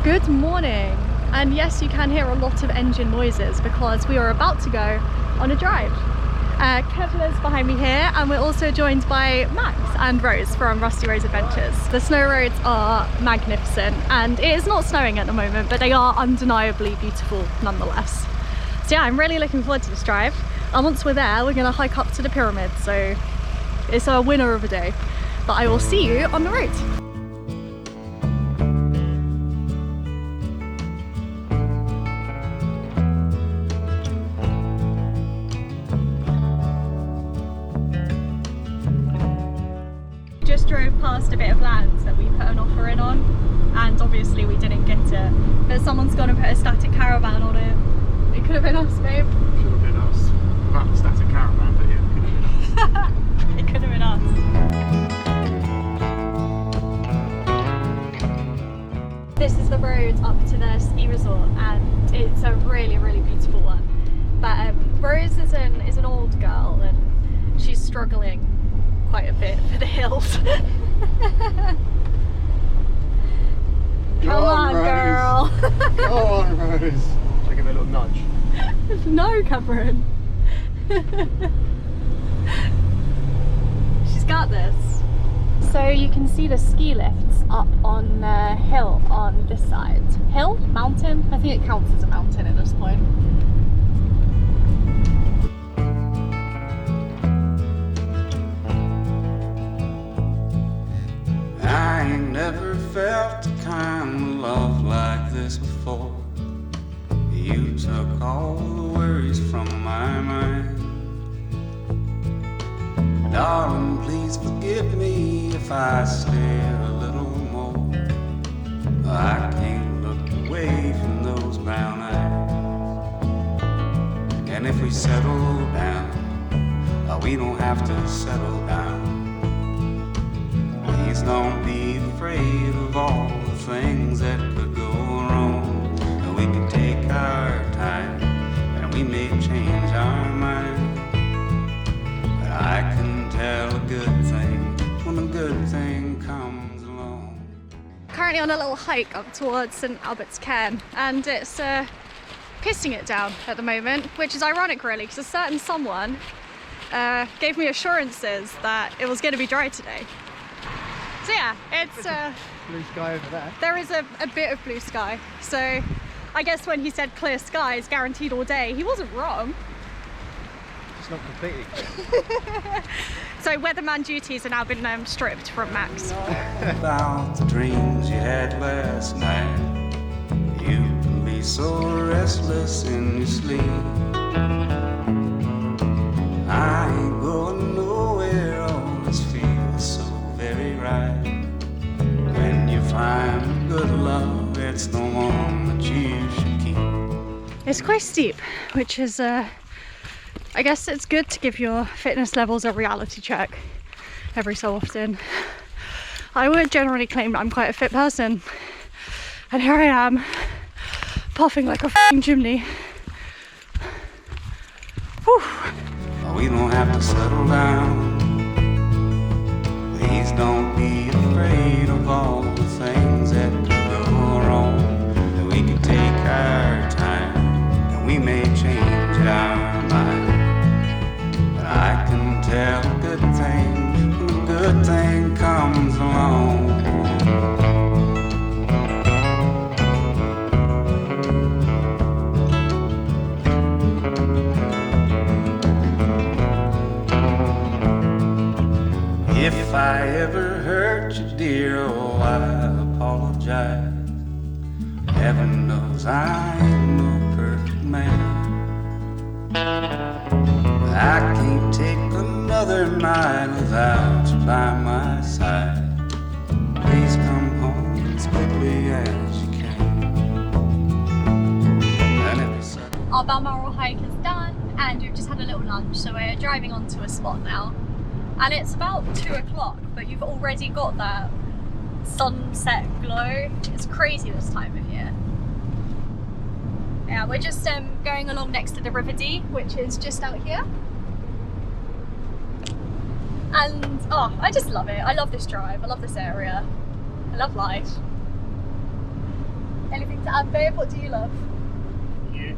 Good morning, and yes, you can hear a lot of engine noises because we are about to go on a drive. Kevin is behind me here, and we're also joined by Max and Rose from Rusty Rose Adventures. The snow roads are magnificent, and it is not snowing at the moment, but they are undeniably beautiful nonetheless. So yeah, I'm really looking forward to this drive, and once we're there we're going to hike up to the pyramid, so it's a winner of a day. But I will see you on the road. Just drove past a bit of land that we put an offer in on, and obviously we didn't get it, but someone's gonna put a static caravan on it. It could have been us, babe. Should have been us. Without the static caravan, but yeah, it could have been us. It could have been us. This is the road up to the ski resort, and it's a really, really beautiful one. But Rose is an old girl, and she's struggling quite a bit for the hills. Come on, girl. Go on, Rose. Should I give her a little nudge? No, Cameron. She's got this. So you can see the ski lifts up on the hill on this side. Hill? Mountain? I think it counts as a mountain at this point. I ain't never felt the kind of love like this before. You took all the worries from my mind. Darling, please forgive me if I stare a little more. I can't look away from those brown eyes. And if we settle down, we don't have to settle down. Please don't be afraid of all the things that could go wrong. We can take our time, and we may change our mind. But I can tell a good thing when a good thing comes along. Currently on a little hike up towards St Albert's Cairn, and it's pissing it down at the moment, which is ironic really, because a certain someone gave me assurances that it was going to be dry today. So yeah, it's blue sky over there. There is a bit of blue sky, so I guess when he said clear skies guaranteed all day, he wasn't wrong. Just not completely. So weatherman duties have now been stripped from Max. About the dreams you had last night. You can be so restless in your sleep. I ain't going nowhere, all this feels so very right. When you find good love, it's the one that you should keep. It's quite steep, which is I guess it's good to give your fitness levels a reality check every so often. I would generally claim that I'm quite a fit person, and here I am puffing like a f***ing chimney. Whew. We don't have to settle down. Please don't be afraid of all the things that could go wrong. That we can take our time, and we may change our mind. But I can tell a good thing when a good thing comes along. If I ever hurt you, dear, oh, I apologize. Heaven knows I ain't no perfect man. I can't take another night without you by my side. Please come home as quickly as you can. And if you said Our Balmoral hike is done, and we've just had a little lunch, so we're driving on to a spot now. And it's about 2 o'clock, but you've already got that sunset glow. It's crazy this time of year. Yeah, we're just going along next to the River Dee, which is just out here. And oh, I just love it. I love this drive. I love this area. I love life. And babe, what do you love? You.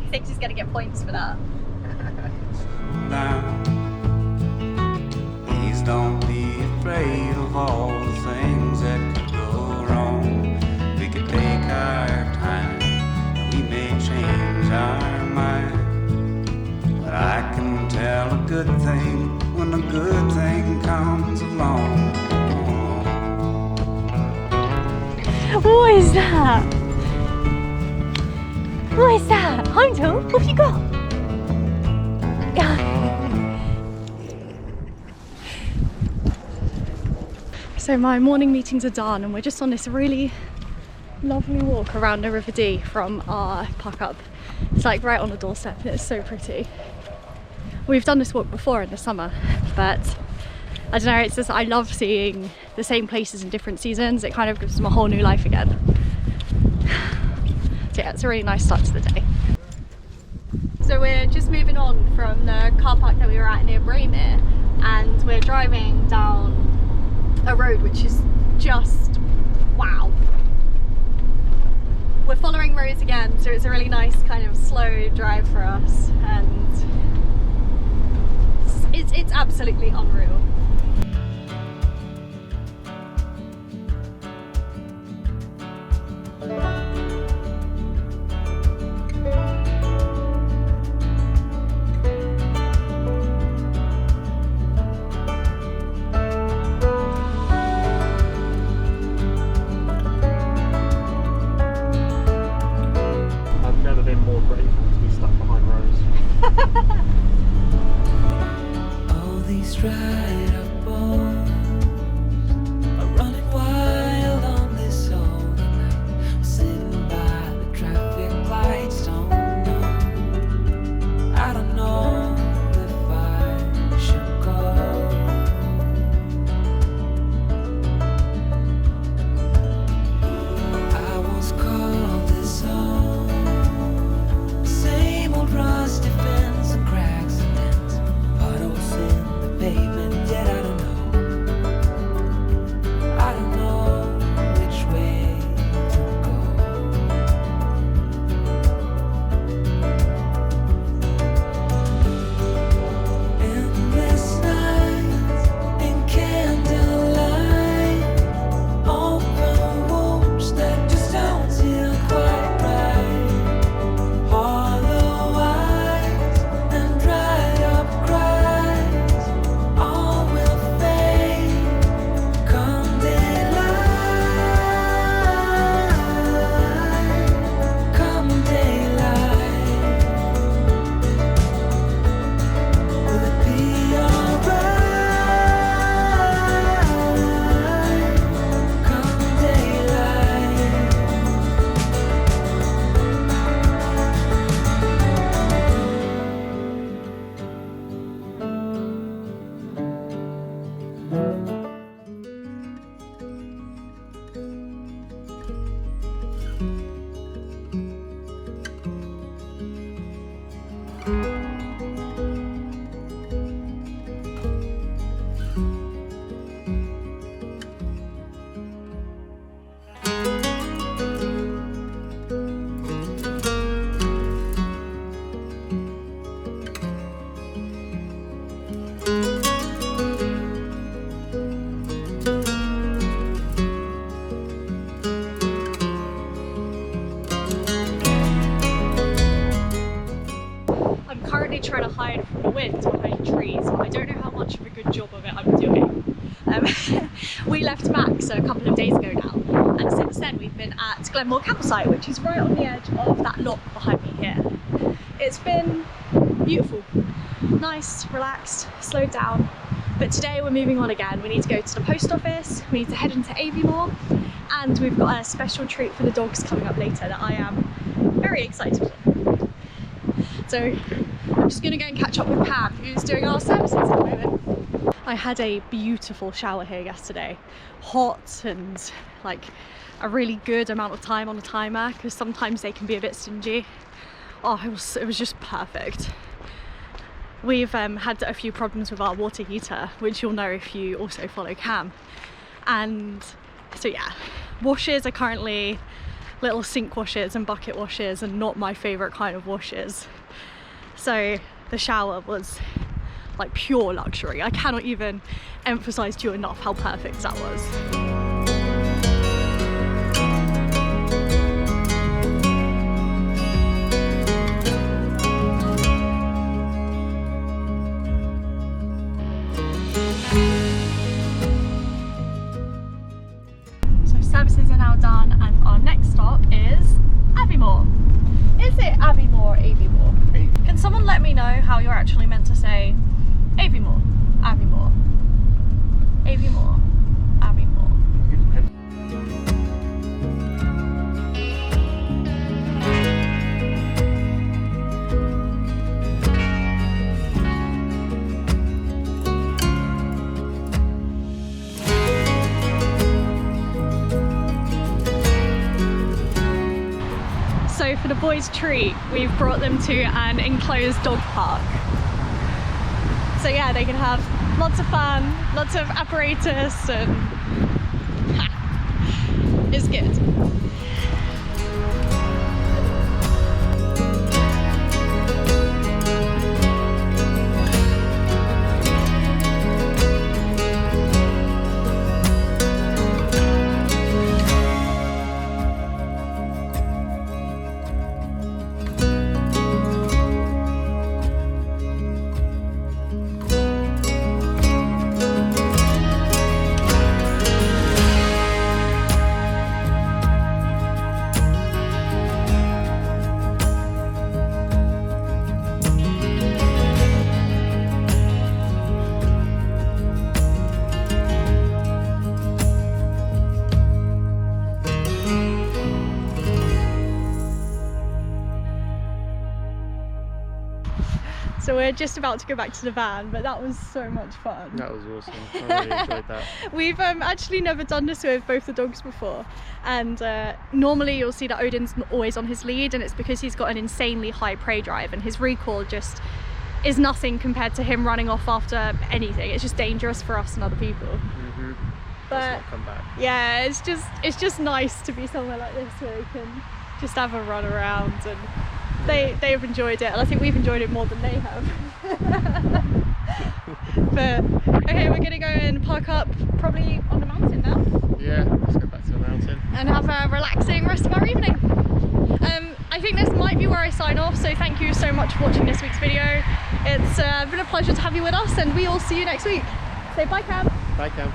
He thinks he's gonna get points for that. Down. Please don't be afraid of all the things that could go wrong. We could take our time and we may change our mind. But I can tell a good thing when a good thing comes along. What is that? What is that? Heimdall, what have you got? So my morning meetings are done and we're just on this really lovely walk around the River Dee from our park up. It's like right on the doorstep and it's so pretty. We've done this walk before in the summer, but I don't know, it's just, I love seeing the same places in different seasons. It kind of gives them a whole new life again. So yeah, it's a really nice start to the day. So we're just moving on from the car park that we were at near Braemere, and we're driving down a road which is just wow. We're following roads again, so it's a really nice kind of slow drive for us, and it's absolutely unreal. I've never been more grateful to be stuck behind Rose. All these dried up bones are running wild on this old night. We're sitting by the traffic lights, don't know. I don't know if I should go. I once called this home. Same old rusty fence and cracks and dents, puddles in the pavement. Yet I don't know which way to go. Endless nights in candlelight, open wounds that just don't feel quite right. Hollow eyes and dried up cries, all will fade come daylight. Come daylight, will it be alright? Come daylight. I'm currently trying to hide from the wind behind trees, but I don't know how much of a good job of it I'm doing. We left Max a couple of days ago now, and since then we've been at Glenore Campsite, which is right on the edge of that lock behind me here. It's been beautiful, nice, relaxed, slowed down, but today we're moving on again. We need to go to the post office, we need to head into Aviemore, and we've got a special treat for the dogs coming up later that I am very excited for. So I'm just going to go and catch up with Pam, who's doing our services at the moment. I had a beautiful shower here yesterday, hot and like a really good amount of time on the timer, because sometimes they can be a bit stingy. Oh, it was just perfect. We've had a few problems with our water heater, which you'll know if you also follow Cam, and so yeah, washes are currently little sink washes and bucket washes and not my favorite kind of washes. So the shower was like pure luxury. I cannot even emphasize to you enough how perfect that was. Services are now done and our next stop is Aviemore. Is it Aviemore or Aviemore? Can someone let me know how you're actually meant to say Aviemore, Aviemore, Aviemore, Aviemore? So for the boys' treat, we've brought them to an enclosed dog park. So yeah, they can have lots of fun, lots of apparatus, and it's good. So we're just about to go back to the van, but that was so much fun. That was awesome. I really enjoyed that. We've actually never done this with both the dogs before, and normally you'll see that Odin's always on his lead, and it's because he's got an insanely high prey drive and his recall just is nothing compared to him running off after anything. It's just dangerous for us and other people. Mm-hmm. But come back. yeah, it's just nice to be somewhere like this where we can just have a run around, and they've enjoyed it, and I think we've enjoyed it more than they have. But okay, we're gonna go and park up probably on the mountain now. Yeah, let's go back to the mountain And have a relaxing rest of our evening. I think this might be where I sign off, so thank you so much for watching this week's video. It's been a pleasure to have you with us, and we will see you next week. Say bye, Cam. Bye, Cam.